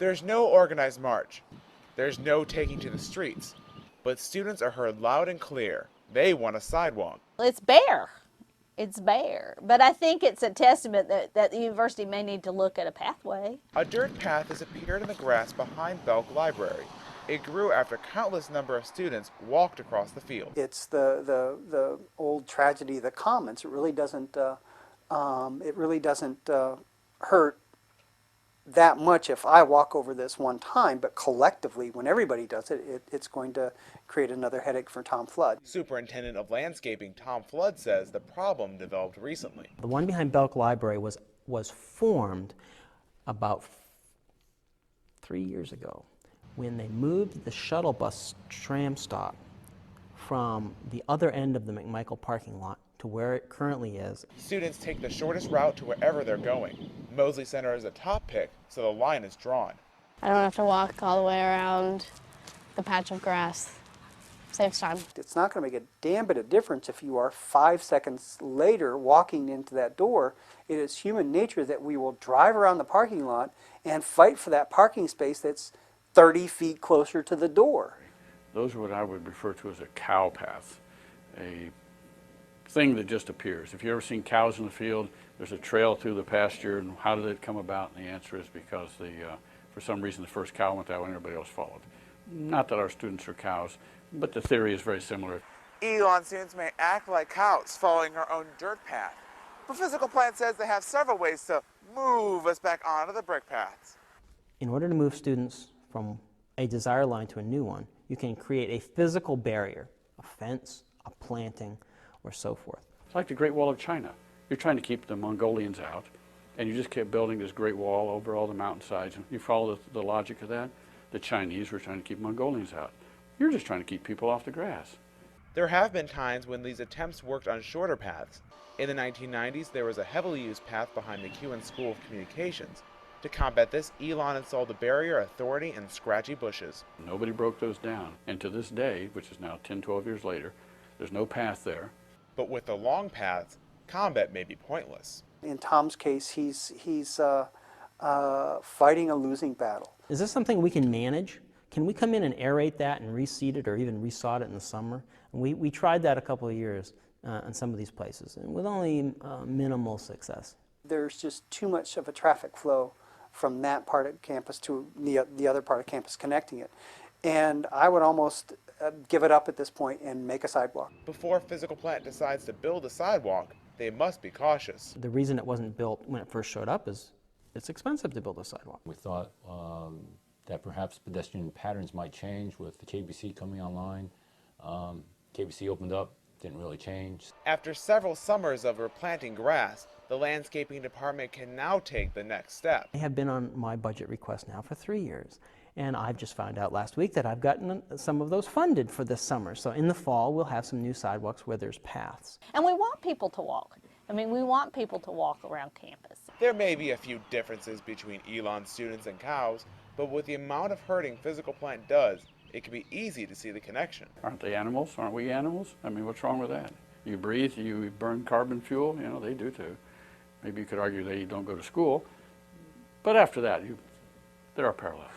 There's no organized march. There's no taking to the streets. But students are heard loud and clear. They want a sidewalk. It's bare. It's bare. But I think it's a testament that the university may need to look at a pathway. A dirt path has appeared in the grass behind Belk Library. It grew after countless number of students walked across the field. It's the old tragedy of the commons. It really doesn't hurt that much if I walk over this one time, but collectively, when everybody does it, it's going to create another headache for Tom Flood. Superintendent of Landscaping Tom Flood says the problem developed recently. The one behind Belk Library was formed about 3 years ago when they moved the shuttle bus tram stop from the other end of the McMichael parking lot to where it currently is. Students take the shortest route to wherever they're going. Mosley Center is a top pick, so the line is drawn. I don't have to walk all the way around the patch of grass. Saves time. It's not going to make a damn bit of difference if you are 5 seconds later walking into that door. It is human nature that we will drive around the parking lot and fight for that parking space that's 30 feet closer to the door. Those are what I would refer to as a cow path, a thing that just appears. If you've ever seen cows in the field, there's a trail through the pasture, and how did it come about? And the answer is because for some reason the first cow went that way and everybody else followed. Not that our students are cows, but the theory is very similar. Elon students may act like cows following our own dirt path, but Physical Plant says they have several ways to move us back onto the brick paths. In order to move students from a desired line to a new one, you can create a physical barrier, a fence, a planting, or so forth. It's like the Great Wall of China. You're trying to keep the Mongolians out, and you just kept building this great wall over all the mountainsides. You follow the logic of that? The Chinese were trying to keep Mongolians out. You're just trying to keep people off the grass. There have been times when these attempts worked on shorter paths. In the 1990s, there was a heavily used path behind McEwen School of Communications. To combat this, Elon installed a barrier of thorny and scratchy bushes. Nobody broke those down. And to this day, which is now 10, 12 years later, there's no path there. But with the long paths, combat may be pointless. In Tom's case, he's fighting a losing battle. Is this something we can manage? Can we come in and aerate that and reseed it or even resod it in the summer? And we tried that a couple of years in some of these places, and with only minimal success. There's just too much of a traffic flow from that part of campus to the other part of campus connecting it. And I would almost give it up at this point and make a sidewalk. Before Physical Plant decides to build a sidewalk, they must be cautious. The reason it wasn't built when it first showed up is it's expensive to build a sidewalk. We thought that perhaps pedestrian patterns might change with the KBC coming online. KBC opened up, didn't really change. After several summers of replanting grass, the landscaping department can now take the next step. I have been on my budget request now for 3 years, and I've just found out last week that I've gotten some of those funded for this summer. So in the fall, we'll have some new sidewalks where there's paths. And we want people to walk. I mean, we want people to walk around campus. There may be a few differences between Elon students and cows, but with the amount of herding Physical Plant does, it can be easy to see the connection. Aren't they animals? Aren't we animals? I mean, what's wrong with that? You breathe, you burn carbon fuel, you know, they do too. Maybe you could argue they don't go to school, but after that, there are parallels.